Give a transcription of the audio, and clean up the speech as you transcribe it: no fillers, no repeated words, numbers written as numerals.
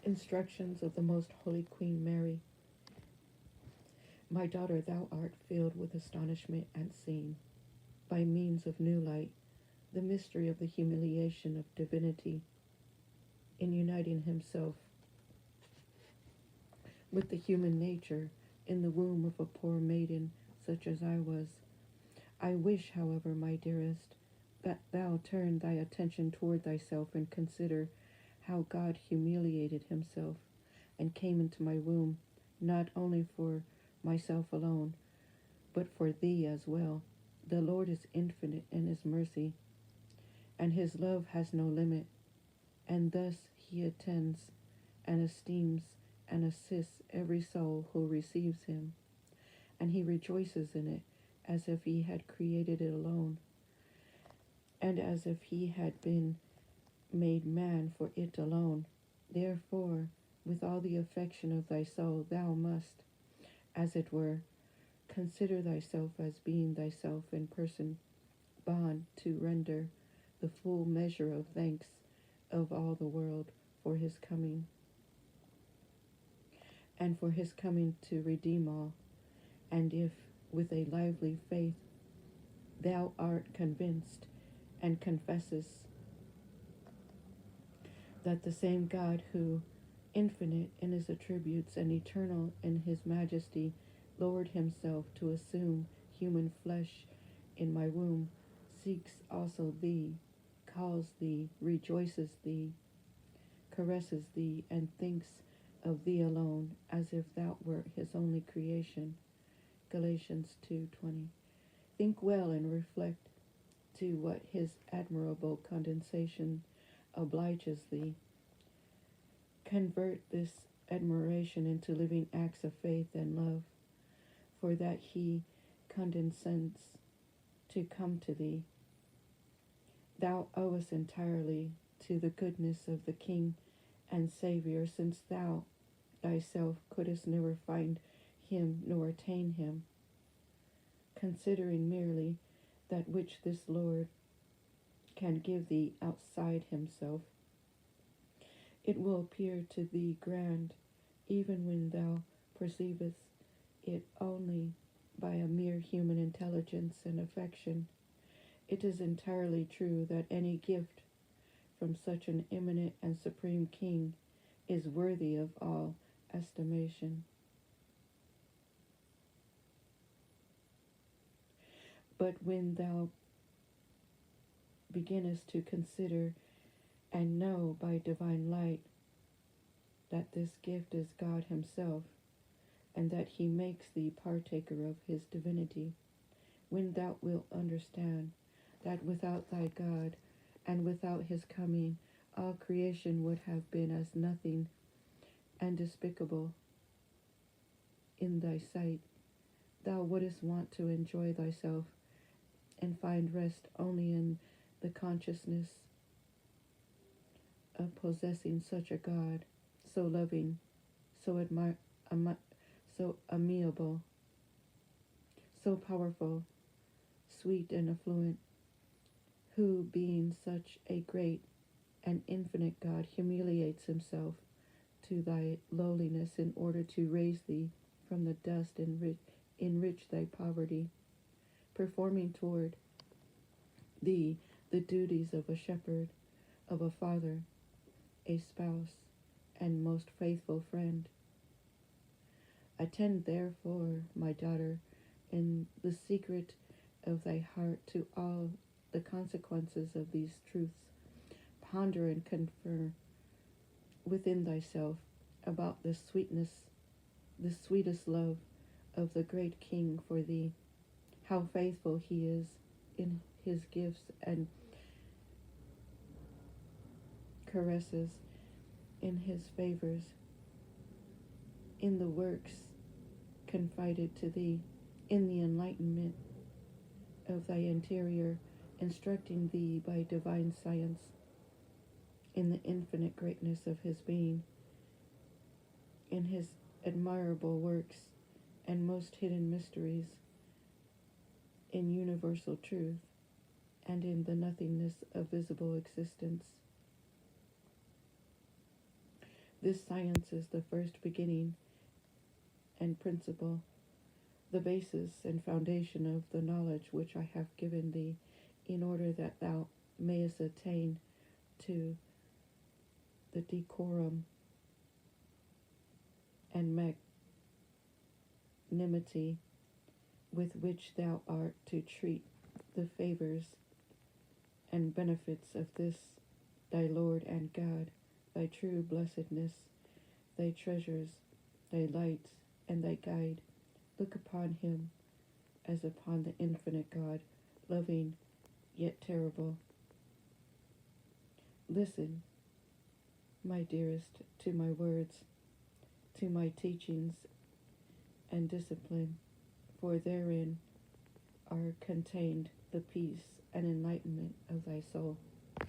Instructions of the Most Holy Queen Mary. My daughter, thou art filled with astonishment at seeing, by means of new light, the mystery of the humiliation of divinity in uniting himself with the human nature in the womb of a poor maiden such as I was. I wish, however, my dearest, that thou turn thy attention toward thyself and consider how God humiliated himself and came into my womb, not only for myself alone, but for thee as well. The Lord is infinite in his mercy, and his love has no limit, and thus he attends and esteems and assists every soul who receives him, and he rejoices in it as if he had created it alone, and as if he had been made man for it alone. Therefore, with all the affection of thy soul, thou must, as it were, consider thyself as being thyself in person, bound to render the full measure of thanks of all the world for his coming, and for his coming to redeem all. And if, with a lively faith, thou art convinced and confessest that the same God who, infinite in his attributes and eternal in his majesty, lowered himself to assume human flesh in my womb, seeks also thee, calls thee, rejoices thee, caresses thee, and thinks of thee alone, as if thou wert his only creation. Galatians 2:20. Think well and reflect to what his admirable condescension obliges thee. Convert this admiration into living acts of faith and love, for that he condescends to come to thee. Thou owest entirely to the goodness of the King and Savior, since thou thyself couldst never find him nor attain him. Considering merely that which this Lord can give thee outside himself, it will appear to thee grand, even when thou perceivest it only by a mere human intelligence and affection. It is entirely true that any gift from such an eminent and supreme King is worthy of all estimation. But when thou beginnest to consider and know by divine light that this gift is God himself, and that he makes thee partaker of his divinity, when thou wilt understand that without thy God and without his coming, all creation would have been as nothing and despicable in thy sight, thou wouldest want to enjoy thyself and find rest only in the consciousness of possessing such a God, so loving, so so amiable, so powerful, sweet and affluent, who, being such a great and infinite God, humiliates himself to thy lowliness in order to raise thee from the dust and enrich thy poverty, performing toward thee the duties of a shepherd, of a father, a spouse, and most faithful friend. Attend therefore, my daughter, in the secret of thy heart to all the consequences of these truths. Ponder and confer within thyself about the sweetest love of the great King for thee, how faithful he is in his gifts and caresses, in his favors, in the works confided to thee, in the enlightenment of thy interior, instructing thee by divine science, in the infinite greatness of his being, in his admirable works and most hidden mysteries, in universal truth, and in the nothingness of visible existence. This science is the first beginning and principle, the basis and foundation of the knowledge which I have given thee, in order that thou mayest attain to the decorum and magnanimity with which thou art to treat the favors and benefits of this thy Lord and God, thy true blessedness, thy treasures, thy lights, and thy guide. Look upon him as upon the infinite God, loving yet terrible. Listen, my dearest, to my words, to my teachings and discipline, for therein are contained the peace and enlightenment of thy soul.